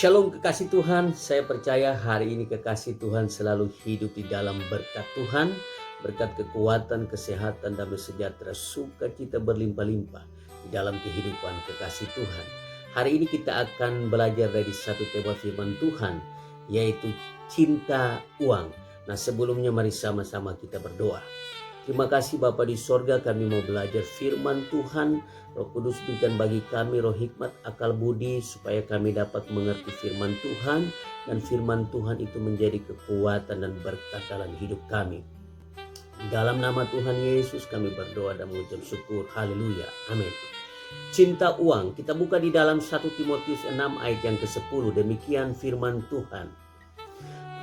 Shalom kekasih Tuhan, saya percaya hari ini kekasih Tuhan selalu hidup di dalam berkat Tuhan, berkat kekuatan, kesehatan, damai sejahtera, sukacita berlimpah-limpah di dalam kehidupan kekasih Tuhan. Hari ini kita akan belajar dari satu tema firman Tuhan, yaitu cinta uang. Nah, sebelumnya mari sama-sama kita berdoa. Terima kasih Bapa di sorga, kami mau belajar firman Tuhan. Roh Kudus berikan bagi kami roh hikmat, akal budi, supaya kami dapat mengerti firman Tuhan. Dan firman Tuhan itu menjadi kekuatan dan berkat dalam hidup kami. Dalam nama Tuhan Yesus kami berdoa dan mengucap syukur. Haleluya. Amin. Cinta uang. Kita buka di dalam 1 Timotius 6 ayat yang ke-10. Demikian firman Tuhan.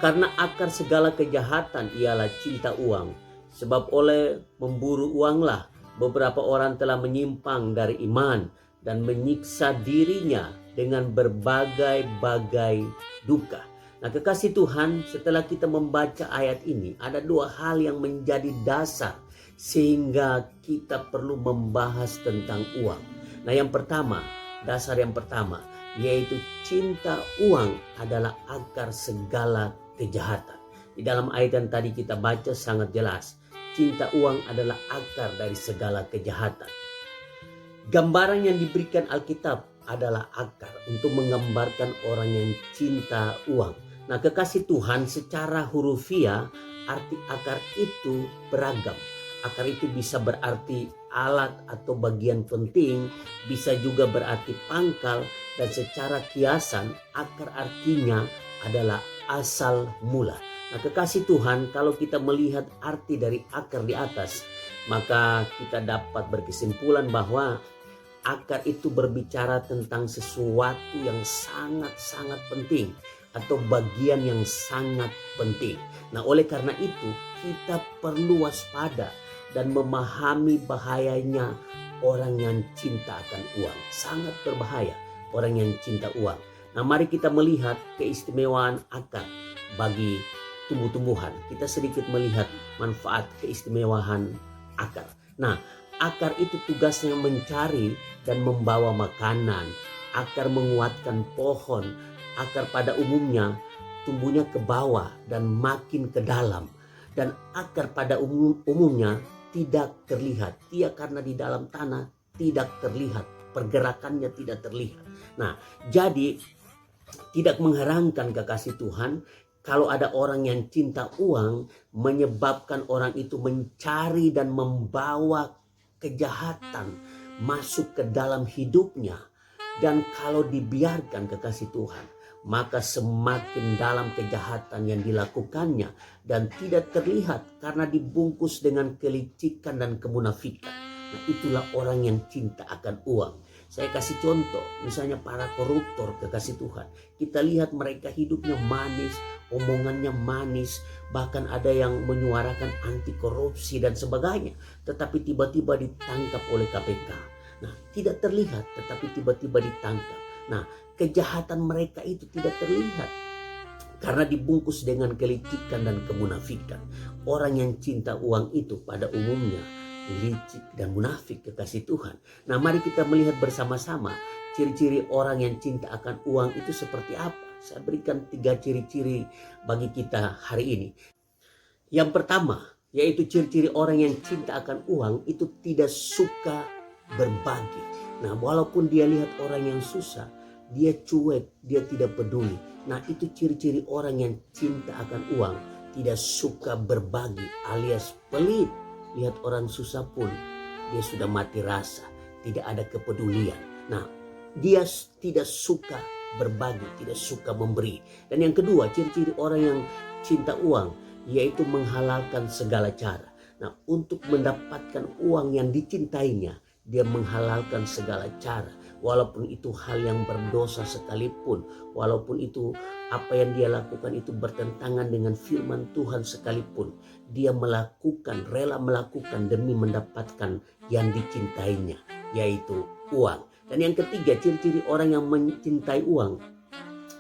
Karena akar segala kejahatan ialah cinta uang. Sebab oleh memburu uanglah beberapa orang telah menyimpang dari iman dan menyiksa dirinya dengan berbagai-bagai duka. Nah, kekasih Tuhan, setelah kita membaca ayat ini, ada dua hal yang menjadi dasar sehingga kita perlu membahas tentang uang. Nah, yang pertama, dasar yang pertama, yaitu cinta uang adalah akar segala kejahatan. Di dalam ayat yang tadi kita baca sangat jelas. Cinta uang adalah akar dari segala kejahatan. Gambaran yang diberikan Alkitab adalah akar untuk menggambarkan orang yang cinta uang. Nah, kekasih Tuhan, secara hurufiah arti akar itu beragam. Akar itu bisa berarti alat atau bagian penting, bisa juga berarti pangkal, dan secara kiasan akar artinya adalah asal mula. Nah, kekasih Tuhan, kalau kita melihat arti dari akar di atas, maka kita dapat berkesimpulan bahwa akar itu berbicara tentang sesuatu yang sangat-sangat penting atau bagian yang sangat penting. Nah, oleh karena itu kita perlu waspada dan memahami bahayanya orang yang cinta akan uang. Sangat berbahaya orang yang cinta uang. Nah, mari kita melihat keistimewaan akar bagi tumbuh-tumbuhan. Kita sedikit melihat manfaat keistimewaan akar. Nah, akar itu tugasnya mencari dan membawa makanan. Akar menguatkan pohon. Akar pada umumnya tumbuhnya ke bawah dan makin ke dalam. Dan akar pada umumnya tidak terlihat. Dia karena di dalam tanah tidak terlihat. Pergerakannya tidak terlihat. Nah, jadi tidak mengherankan kekasih Tuhan kalau ada orang yang cinta uang, menyebabkan orang itu mencari dan membawa kejahatan masuk ke dalam hidupnya. Dan kalau dibiarkan kekasih Tuhan, maka semakin dalam kejahatan yang dilakukannya dan tidak terlihat karena dibungkus dengan kelicikan dan kemunafikan. Nah, itulah orang yang cinta akan uang. Saya kasih contoh, misalnya para koruptor kekasih Tuhan. Kita lihat mereka hidupnya manis, omongannya manis, bahkan ada yang menyuarakan anti korupsi dan sebagainya. Tetapi tiba-tiba ditangkap oleh KPK. Nah, tidak terlihat tetapi tiba-tiba ditangkap. Nah, kejahatan mereka itu tidak terlihat karena dibungkus dengan kelicikan dan kemunafikan. Orang yang cinta uang itu pada umumnya licik dan munafik kekasih Tuhan. Nah, mari kita melihat bersama-sama ciri-ciri orang yang cinta akan uang itu seperti apa. Saya berikan 3 ciri-ciri bagi kita hari ini. Yang pertama, yaitu ciri-ciri orang yang cinta akan uang itu tidak suka berbagi. Nah, walaupun dia lihat orang yang susah, dia cuek, dia tidak peduli. Nah, itu ciri-ciri orang yang cinta akan uang, tidak suka berbagi alias pelit. Lihat orang susah pun dia sudah mati rasa, tidak ada kepedulian. Nah, dia tidak suka berbagi, tidak suka memberi. Dan yang kedua, ciri-ciri orang yang cinta uang yaitu menghalalkan segala cara. Nah, untuk mendapatkan uang yang dicintainya, dia menghalalkan segala cara. Walaupun itu hal yang berdosa sekalipun, walaupun itu apa yang dia lakukan itu bertentangan dengan firman Tuhan sekalipun, dia melakukan, rela melakukan demi mendapatkan yang dicintainya, yaitu uang. Dan yang ketiga, ciri-ciri orang yang mencintai uang,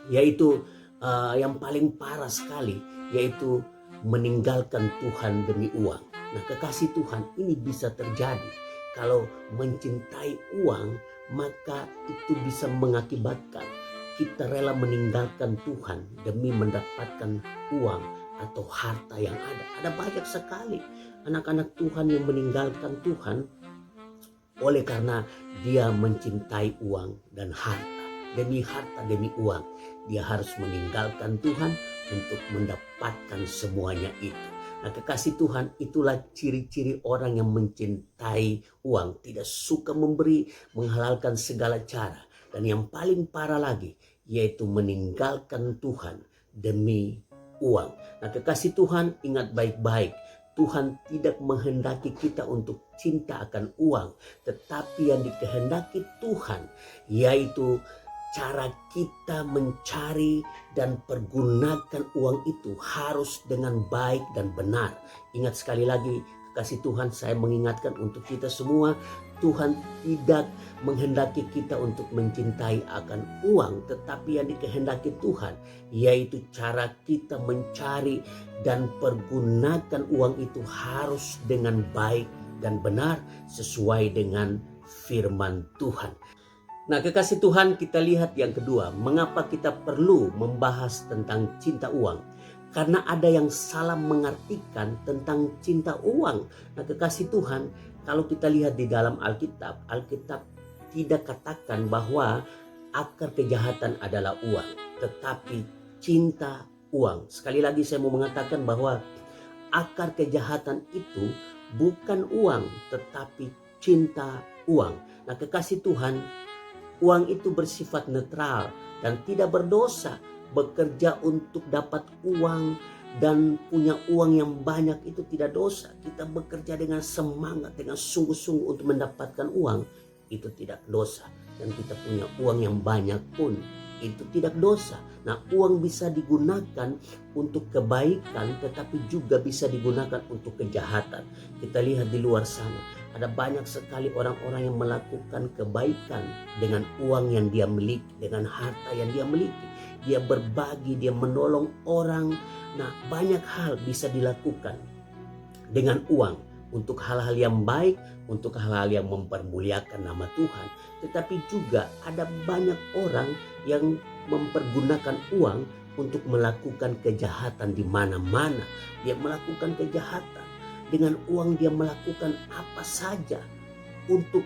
yaitu yang paling parah sekali, yaitu meninggalkan Tuhan demi uang. Nah, kekasih Tuhan, ini bisa terjadi kalau mencintai uang, maka itu bisa mengakibatkan kita rela meninggalkan Tuhan demi mendapatkan uang atau harta yang ada. Ada banyak sekali anak-anak Tuhan yang meninggalkan Tuhan oleh karena dia mencintai uang dan harta. Demi harta, demi uang, dia harus meninggalkan Tuhan untuk mendapatkan semuanya itu. Nah, kekasih Tuhan, itulah ciri-ciri orang yang mencintai uang, tidak suka memberi, menghalalkan segala cara. Dan yang paling parah lagi, yaitu meninggalkan Tuhan demi uang. Nah, kekasih Tuhan, ingat baik-baik. Tuhan tidak menghendaki kita untuk cinta akan uang, tetapi yang dikehendaki Tuhan yaitu cara kita mencari dan pergunakan uang itu harus dengan baik dan benar. Ingat sekali lagi, kekasih Tuhan, saya mengingatkan untuk kita semua, Tuhan tidak menghendaki kita untuk mencintai akan uang, tetapi yang dikehendaki Tuhan yaitu cara kita mencari dan pergunakan uang itu harus dengan baik dan benar sesuai dengan firman Tuhan. Nah, kekasih Tuhan, kita lihat yang kedua, mengapa kita perlu membahas tentang cinta uang? Karena ada yang salah mengartikan tentang cinta uang. Nah, kekasih Tuhan, kalau kita lihat di dalam Alkitab, Alkitab tidak katakan bahwa akar kejahatan adalah uang, tetapi cinta uang. Sekali lagi saya mau mengatakan bahwa akar kejahatan itu bukan uang, tetapi cinta uang. Nah, kekasih Tuhan, uang itu bersifat netral dan tidak berdosa. Bekerja untuk dapat uang dan punya uang yang banyak itu tidak dosa. Kita bekerja dengan semangat, dengan sungguh-sungguh untuk mendapatkan uang, itu tidak dosa. Dan kita punya uang yang banyak pun itu tidak dosa. Nah, uang bisa digunakan untuk kebaikan, tetapi juga bisa digunakan untuk kejahatan. Kita lihat di luar sana, ada banyak sekali orang-orang yang melakukan kebaikan dengan uang yang dia miliki, dengan harta yang dia miliki. Dia berbagi, dia menolong orang. Nah, banyak hal bisa dilakukan dengan uang untuk hal-hal yang baik, untuk hal-hal yang mempermuliakan nama Tuhan. Tetapi juga ada banyak orang yang mempergunakan uang untuk melakukan kejahatan di mana-mana. Dia melakukan kejahatan. Dengan uang dia melakukan apa saja untuk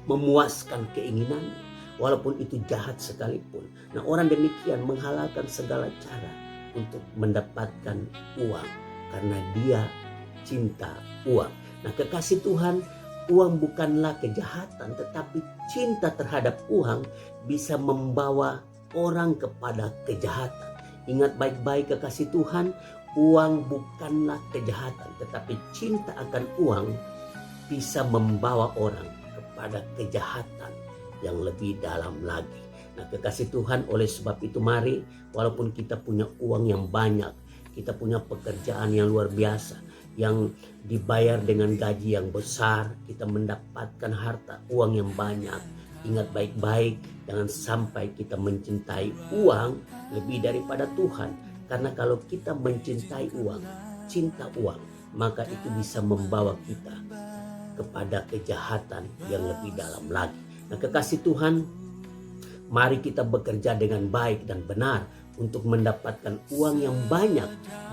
memuaskan keinginannya, walaupun itu jahat sekalipun. Nah, orang demikian menghalalkan segala cara untuk mendapatkan uang karena dia cinta uang. Nah, kekasih Tuhan, uang bukanlah kejahatan, tetapi cinta terhadap uang bisa membawa orang kepada kejahatan. Ingat baik-baik, kekasih Tuhan, uang bukanlah kejahatan, tetapi cinta akan uang bisa membawa orang kepada kejahatan yang lebih dalam lagi. Nah, kekasih Tuhan, oleh sebab itu mari, walaupun kita punya uang yang banyak, kita punya pekerjaan yang luar biasa, yang dibayar dengan gaji yang besar, kita mendapatkan harta uang yang banyak, ingat baik-baik, jangan sampai kita mencintai uang lebih daripada Tuhan. Karena kalau kita mencintai uang, cinta uang, maka itu bisa membawa kita kepada kejahatan yang lebih dalam lagi. Nah, kekasih Tuhan, mari kita bekerja dengan baik dan benar untuk mendapatkan uang yang banyak.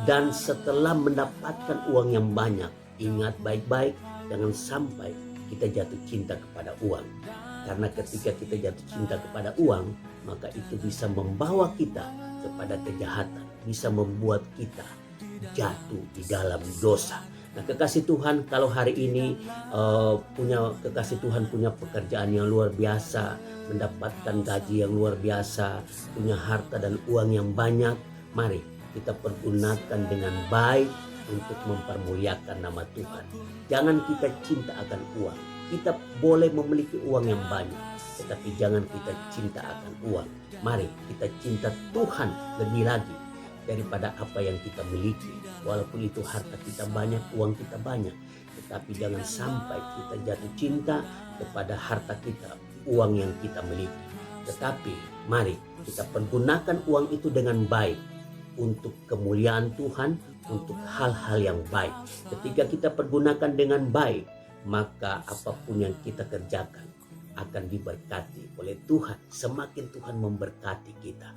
Dan setelah mendapatkan uang yang banyak, ingat baik-baik, jangan sampai kita jatuh cinta kepada uang. Karena ketika kita jatuh cinta kepada uang, maka itu bisa membawa kita kepada kejahatan, bisa membuat kita jatuh di dalam dosa. Nah, kekasih Tuhan, kalau hari ini kekasih Tuhan punya pekerjaan yang luar biasa, mendapatkan gaji yang luar biasa, punya harta dan uang yang banyak, mari kita pergunakan dengan baik untuk mempermuliakan nama Tuhan. Jangan kita cinta akan uang. Kita boleh memiliki uang yang banyak, tetapi jangan kita cinta akan uang. Mari kita cinta Tuhan lebih lagi daripada apa yang kita miliki. Walaupun itu harta kita banyak, uang kita banyak, tetapi jangan sampai kita jatuh cinta kepada harta kita, uang yang kita miliki. Tetapi mari kita pergunakan uang itu dengan baik untuk kemuliaan Tuhan, untuk hal-hal yang baik. Ketika kita pergunakan dengan baik, maka apapun yang kita kerjakan akan diberkati oleh Tuhan. Semakin Tuhan memberkati kita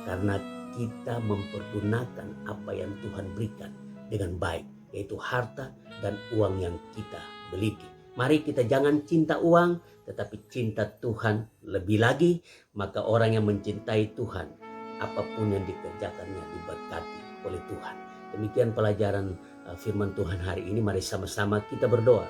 karena kita mempergunakan apa yang Tuhan berikan dengan baik, yaitu harta dan uang yang kita miliki. Mari kita jangan cinta uang, tetapi cinta Tuhan lebih lagi. Maka orang yang mencintai Tuhan, apapun yang dikerjakannya diberkati oleh Tuhan. Demikian pelajaran firman Tuhan hari ini. Mari sama-sama kita berdoa.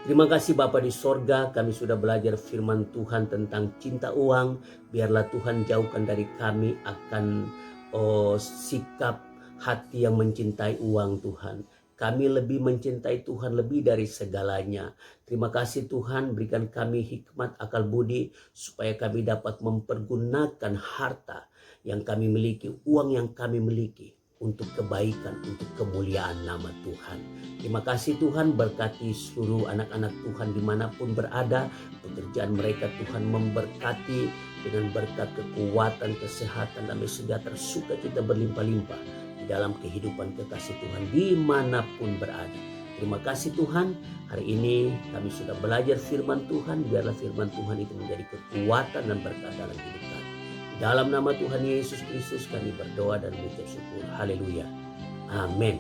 Terima kasih Bapa di sorga, kami sudah belajar firman Tuhan tentang cinta uang. Biarlah Tuhan jauhkan dari kami akan sikap hati yang mencintai uang Tuhan. Kami lebih mencintai Tuhan lebih dari segalanya. Terima kasih Tuhan, berikan kami hikmat akal budi supaya kami dapat mempergunakan harta yang kami miliki, uang yang kami miliki untuk kebaikan, untuk kemuliaan nama Tuhan. Terima kasih Tuhan, berkati seluruh anak-anak Tuhan dimanapun berada. Pekerjaan mereka Tuhan memberkati dengan berkat kekuatan, kesehatan, damai sejahtera, sukacita berlimpah-limpah di dalam kehidupan kekasih Tuhan dimanapun berada. Terima kasih Tuhan, hari ini kami sudah belajar firman Tuhan. Biarlah firman Tuhan itu menjadi kekuatan dan berkat dalam hidup kami. Dalam nama Tuhan Yesus Kristus kami berdoa dan mengucap syukur. Haleluya. Amin.